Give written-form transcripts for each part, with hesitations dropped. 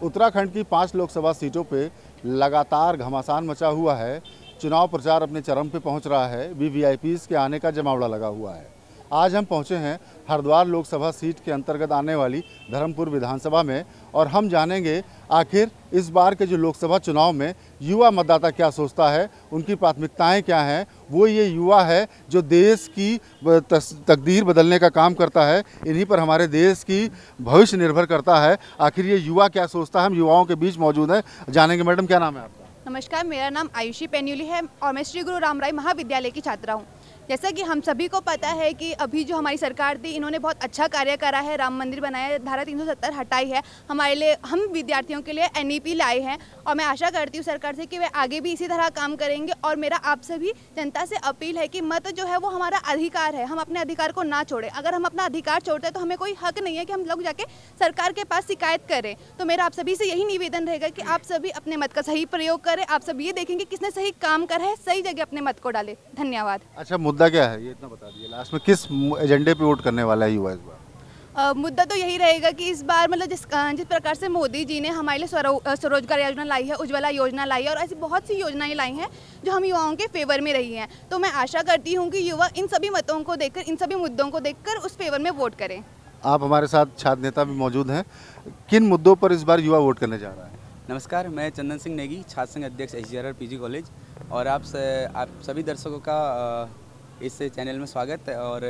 उत्तराखंड की 5 लोकसभा सीटों पे लगातार घमासान मचा हुआ है। चुनाव प्रचार अपने चरम पे पहुंच रहा है। वीवीआईपीज़ के आने का जमावड़ा लगा हुआ है। आज हम पहुंचे हैं हरिद्वार लोकसभा सीट के अंतर्गत आने वाली धर्मपुर विधानसभा में और हम जानेंगे आखिर इस बार के जो लोकसभा चुनाव में युवा मतदाता क्या सोचता है, उनकी प्राथमिकताएं क्या हैं। वो ये युवा है जो देश की तकदीर बदलने का काम करता है। इन्हीं पर हमारे देश की भविष्य निर्भर करता है। आखिर ये युवा क्या सोचता है, हम युवाओं के बीच मौजूद हैं, जानेंगे। मैडम, क्या नाम है आपका? नमस्कार, मेरा नाम आयुषी पेन्यूली है और मैं श्री गुरु रामराय महाविद्यालय की छात्रा हूँ। जैसा कि हम सभी को पता है कि अभी जो हमारी सरकार थी, इन्होंने बहुत अच्छा कार्य करा है, राम मंदिर बनाया है, धारा 370 हटाई है, हमारे लिए, हम विद्यार्थियों के लिए एनईपी लाए हैं और मैं आशा करती हूँ सरकार से कि वे आगे भी इसी तरह काम करेंगे। और मेरा आप सभी जनता से अपील है कि मत जो है वो हमारा अधिकार है, हम अपने अधिकार को ना छोड़ें। अगर हम अपना अधिकार छोड़ते हैं तो हमें कोई हक नहीं है कि हम लोग जाके सरकार के पास शिकायत करें। तो मेरा आप सभी से यही निवेदन रहेगा कि आप सभी अपने मत का सही प्रयोग करें। आप सभी ये देखेंगे किसने सही काम करा है, सही जगह अपने मत को डालें। धन्यवाद। अच्छा, मुद्दा क्या है ये इतना बता दीजिए। लास्ट में किस एजेंडे पे वोट करने वाला है युवा इस बार? मुद्दा तो यही रहेगा कि इस बार मतलब जिस प्रकार से मोदी जी ने हमारे लिए स्वरोजगार योजना लाई है, उज्ज्वला योजना लाई है और ऐसी बहुत सी योजनाएं लाई हैं जो हम युवाओं के फेवर में रही हैं। तो मैं आशा करती हूं कि युवा इन सभी मतों को देखकर, इन सभी मुद्दों को देखकर उस फेवर में वोट करें। आप हमारे साथ छात्र नेता भी मौजूद हैं। किन मुद्दों पर इस बार युवा वोट करने जा रहा है? नमस्कार, मैं चंदन सिंह नेगी, छात्र संघ अध्यक्ष SGRR PG कॉलेज, और आप सभी दर्शकों का इस चैनल में स्वागत है। और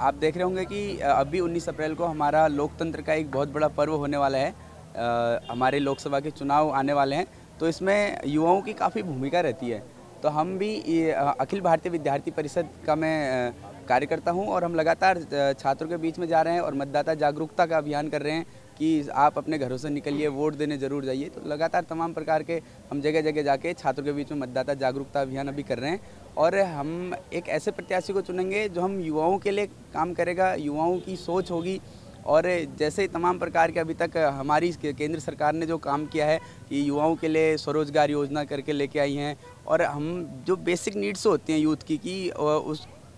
आप देख रहे होंगे कि अभी 19 अप्रैल को हमारा लोकतंत्र का एक बहुत बड़ा पर्व होने वाला है। हमारे लोकसभा के चुनाव आने वाले हैं, तो इसमें युवाओं की काफ़ी भूमिका रहती है। तो हम भी अखिल भारतीय विद्यार्थी परिषद का मैं कार्यकर्ता हूं और हम लगातार छात्रों के बीच में जा रहे हैं और मतदाता जागरूकता का अभियान कर रहे हैं कि आप अपने घरों से निकलिए, वोट देने ज़रूर जाइए। तो लगातार तमाम प्रकार के हम जगह जगह जाके छात्रों के बीच में मतदाता जागरूकता अभियान अभी कर रहे हैं और हम एक ऐसे प्रत्याशी को चुनेंगे जो हम युवाओं के लिए काम करेगा, युवाओं की सोच होगी। और जैसे तमाम प्रकार के अभी तक हमारी केंद्र सरकार ने जो काम किया है कि युवाओं के लिए स्वरोजगार योजना करके लेके आई हैं, और हम जो बेसिक नीड्स होती हैं यूथ की कि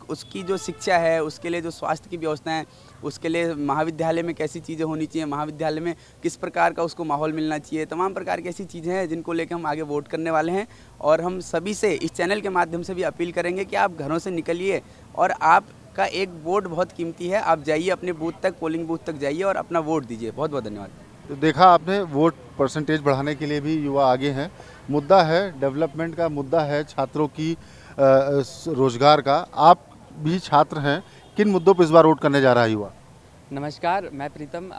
उसकी जो शिक्षा है, उसके लिए जो स्वास्थ्य की व्यवस्था है, उसके लिए महाविद्यालय में कैसी चीज़ें होनी चाहिए, महाविद्यालय में किस प्रकार का उसको माहौल मिलना चाहिए, तमाम प्रकार की ऐसी चीज़ें हैं जिनको लेकर हम आगे वोट करने वाले हैं। और हम सभी से इस चैनल के माध्यम से भी अपील करेंगे कि आप घरों से निकलिए और आपका एक वोट बहुत कीमती है। आप जाइए अपने बूथ तक, पोलिंग बूथ तक जाइए और अपना वोट दीजिए। बहुत बहुत धन्यवाद। तो देखा आपने, वोट परसेंटेज बढ़ाने के लिए भी युवा आगे हैं। मुद्दा है डेवलपमेंट का, मुद्दा है छात्रों की रोजगार का। आप भी छात्र हैं, किन मुद्दों पर इस बार वोट करने जा रहा है युवा? नमस्कार, मैं प्रीतम।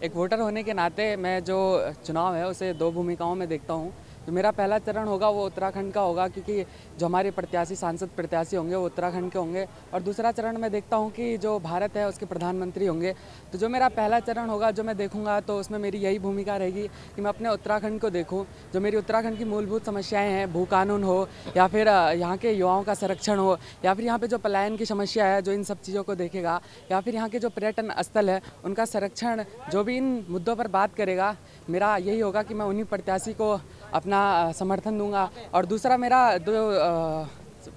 एक वोटर होने के नाते मैं जो चुनाव है उसे दो भूमिकाओं में देखता हूँ। तो मेरा पहला चरण होगा वो उत्तराखंड का होगा, क्योंकि जो हमारे प्रत्याशी, सांसद प्रत्याशी होंगे वो उत्तराखंड के होंगे। और दूसरा चरण मैं देखता हूँ कि जो भारत है उसके प्रधानमंत्री होंगे। तो जो मेरा पहला चरण होगा, जो मैं देखूंगा, तो उसमें मेरी यही भूमिका रहेगी कि मैं अपने उत्तराखंड को देखूँ। जो मेरी उत्तराखंड की मूलभूत समस्याएँ हैं, भू कानून हो या फिर यहाँ के युवाओं का संरक्षण हो या फिर यहाँ पर जो पलायन की समस्या है, जो इन सब चीज़ों को देखेगा, या फिर यहाँ के जो पर्यटन स्थल है उनका संरक्षण, जो भी इन मुद्दों पर बात करेगा, मेरा यही होगा कि मैं उन्हीं प्रत्याशी को अपना समर्थन दूंगा। और दूसरा मेरा जो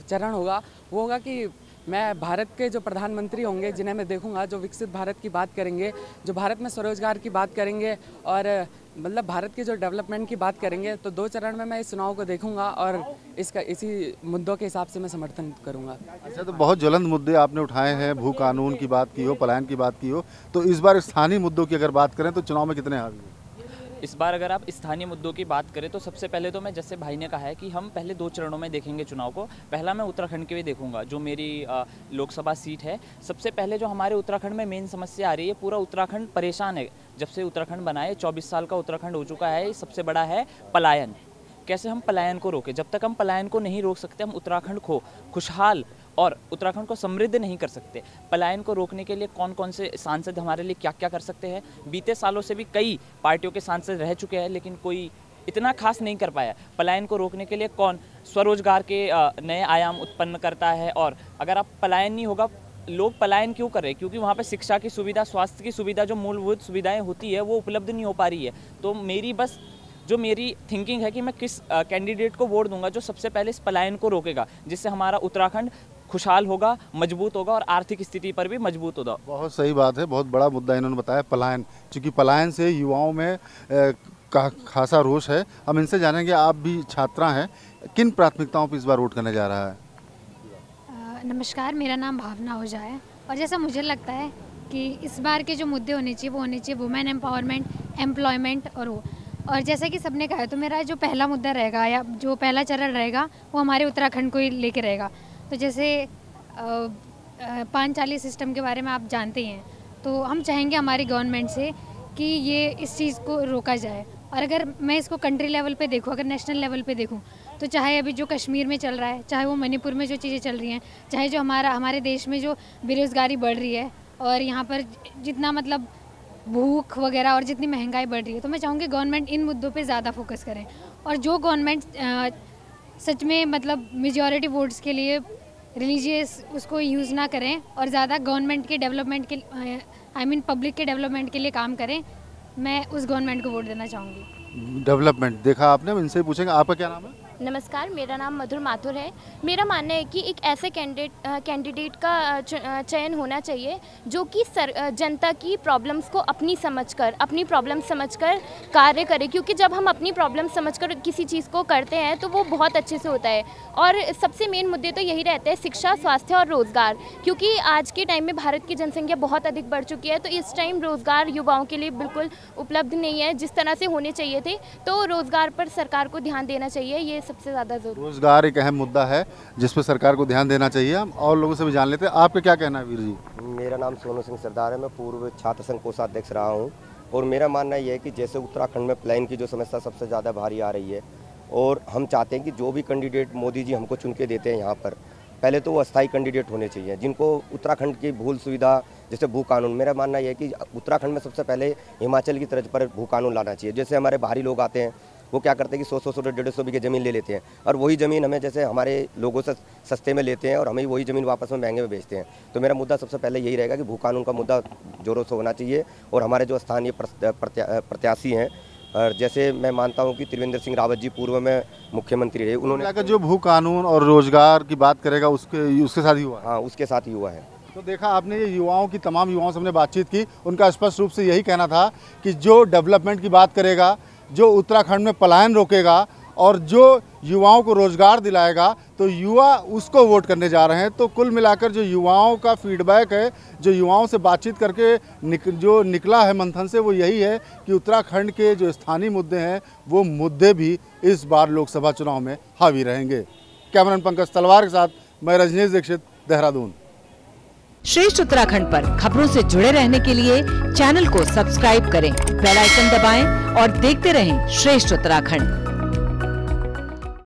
चरण होगा वो होगा कि मैं भारत के जो प्रधानमंत्री होंगे, जिन्हें मैं देखूंगा, जो विकसित भारत की बात करेंगे, जो भारत में स्वरोजगार की बात करेंगे और मतलब भारत के जो डेवलपमेंट की बात करेंगे। तो दो चरण में मैं इस चुनाव को देखूंगा और इसी मुद्दों के हिसाब से मैं समर्थन करूंगा। अच्छा, तो बहुत ज्वलंत मुद्दे आपने उठाए हैं, भू कानून की बात की हो, पलायन की बात की हो। तो इस बार स्थानीय मुद्दों की अगर बात करें तो चुनाव में कितने हावी हैं? इस बार अगर आप स्थानीय मुद्दों की बात करें तो सबसे पहले तो मैं, जैसे भाई ने कहा है कि हम पहले दो चरणों में देखेंगे चुनाव को। पहला मैं उत्तराखंड के भी देखूंगा, जो मेरी लोकसभा सीट है। सबसे पहले जो हमारे उत्तराखंड में मेन समस्या आ रही है, पूरा उत्तराखंड परेशान है। जब से उत्तराखंड बना है, 24 साल का उत्तराखंड हो चुका है, सबसे बड़ा है पलायन। कैसे हम पलायन को रोकें? जब तक हम पलायन को नहीं रोक सकते, हम उत्तराखंड को खुशहाल और उत्तराखंड को समृद्ध नहीं कर सकते। पलायन को रोकने के लिए कौन कौन से सांसद हमारे लिए क्या क्या कर सकते हैं? बीते सालों से भी कई पार्टियों के सांसद रह चुके हैं, लेकिन कोई इतना खास नहीं कर पाया। पलायन को रोकने के लिए कौन स्वरोजगार के नए आयाम उत्पन्न करता है? और अगर आप पलायन नहीं होगा, लोग पलायन क्यों कर रहे हैं? क्योंकि वहाँ पे शिक्षा की सुविधा, स्वास्थ्य की सुविधा, जो मूलभूत सुविधाएं होती है वो उपलब्ध नहीं हो पा रही है। तो मेरी बस जो मेरी थिंकिंग है कि मैं किस कैंडिडेट को वोट दूंगा जो सबसे पहले इस पलायन को रोकेगा, जिससे हमारा उत्तराखंड खुशहाल होगा, मजबूत होगा और आर्थिक स्थिति पर भी मजबूत होगा। बहुत सही बात है, बहुत बड़ा मुद्दा इन्होंने बताया पलायन, क्योंकि पलायन से युवाओं में खासा रोष है। हम इनसे जानेंगे, आप भी छात्रा हैं, किन प्राथमिकताओं पर इस बार वोट करने जा रहा है? नमस्कार, मेरा नाम भावना ओझा है और जैसा मुझे लगता है कि इस बार के जो मुद्दे होने चाहिए वो होने चाहिए वुमेन एम्पावरमेंट, एम्प्लॉयमेंट और जैसा कि सबने कहा है, तो मेरा जो पहला मुद्दा रहेगा या जो पहला चरण रहेगा वो हमारे उत्तराखंड को ही लेके रहेगा। तो जैसे पांचाली सिस्टम के बारे में आप जानते ही हैं, तो हम चाहेंगे हमारी गवर्नमेंट से कि ये इस चीज़ को रोका जाए। और अगर मैं इसको कंट्री लेवल पे देखूँ, अगर नेशनल लेवल पे देखूँ, तो चाहे अभी जो कश्मीर में चल रहा है, चाहे वो मणिपुर में जो चीज़ें चल रही हैं, चाहे जो हमारे देश में जो बेरोज़गारी बढ़ रही है और यहाँ पर जितना मतलब भूख वगैरह और जितनी महंगाई बढ़ रही है, तो मैं चाहूँगी गवर्नमेंट इन मुद्दों पे ज़्यादा फोकस करें। और जो गवर्नमेंट सच में मतलब मेजॉरिटी वोट्स के लिए रिलीजियस उसको यूज़ ना करें और ज़्यादा गवर्नमेंट के डेवलपमेंट के पब्लिक के डेवलपमेंट के लिए काम करें, मैं उस गवर्नमेंट को वोट देना चाहूँगी। डेवलपमेंट देखा आपने, हम इनसे पूछेंगे, आपका क्या नाम है? नमस्कार, मेरा नाम मधुर माथुर है। मेरा मानना है कि एक ऐसे कैंडिडेट का चयन होना चाहिए जो कि जनता की प्रॉब्लम्स को अपनी प्रॉब्लम समझकर कार्य करे, क्योंकि जब हम अपनी प्रॉब्लम समझकर किसी चीज़ को करते हैं तो वो बहुत अच्छे से होता है। और सबसे मेन मुद्दे तो यही रहते हैं, शिक्षा, स्वास्थ्य और रोज़गार, क्योंकि आज के टाइम में भारत की जनसंख्या बहुत अधिक बढ़ चुकी है, तो इस टाइम रोज़गार युवाओं के लिए बिल्कुल उपलब्ध नहीं है जिस तरह से होने चाहिए थे। तो रोज़गार पर सरकार को ध्यान देना चाहिए, ये सबसे ज़्यादा जरूरी। रोजगार एक अहम मुद्दा है जिस पर सरकार को ध्यान देना चाहिए। हम और लोगों से भी जान लेते हैं, आपका क्या कहना है वीर जी? मेरा नाम सोनू सिंह सरदार है, मैं पूर्व छात्र संघ कोषाध्यक्ष रहा हूँ। और मेरा मानना यह है कि जैसे उत्तराखंड में पलायन की जो समस्या सबसे ज़्यादा भारी आ रही है, और हम चाहते हैं कि जो भी कैंडिडेट मोदी जी हमको चुन के देते हैं यहाँ पर, पहले तो वो अस्थायी कैंडिडेट होने चाहिए जिनको उत्तराखंड की मूल सुविधा जैसे भू कानून। मेरा मानना यह है कि उत्तराखंड में सबसे पहले हिमाचल की तर्ज पर भू कानून लाना चाहिए। जैसे हमारे बाहरी लोग आते हैं, वो क्या करते हैं कि 100-100, 150 बीघे ज़मीन ले लेते हैं और वही ज़मीन हमें जैसे हमारे लोगों से सस्ते में लेते हैं और हमें वही ज़मीन वापस में महंगे में बेचते हैं। तो मेरा मुद्दा सबसे पहले यही रहेगा कि भू कानून का मुद्दा जोरों से होना चाहिए। और हमारे जो स्थानीय प्रत्याशी हैं, और जैसे मैं मानता हूं कि त्रिवेंद्र सिंह रावत जी पूर्व में मुख्यमंत्री रहे, उन्होंने जो भू कानून और रोजगार की बात करेगा उसके साथ ही हुआ। हाँ, उसके साथ ही हुआ है। तो देखा आपने, ये युवाओं की, तमाम युवाओं से हमने बातचीत की, उनका स्पष्ट रूप से यही कहना था कि जो डेवलपमेंट की बात करेगा, जो उत्तराखंड में पलायन रोकेगा और जो युवाओं को रोजगार दिलाएगा, तो युवा उसको वोट करने जा रहे हैं। तो कुल मिलाकर जो युवाओं का फीडबैक है, जो युवाओं से बातचीत करके जो निकला है मंथन से, वो यही है कि उत्तराखंड के जो स्थानीय मुद्दे हैं वो मुद्दे भी इस बार लोकसभा चुनाव में हावी रहेंगे। कैमरामैन पंकज तलवार के साथ मैं रजनीश दीक्षित, देहरादून। श्रेष्ठ उत्तराखंड पर खबरों से जुड़े रहने के लिए चैनल को सब्सक्राइब करें, बेल आइकन दबाएं और देखते रहें श्रेष्ठ उत्तराखंड।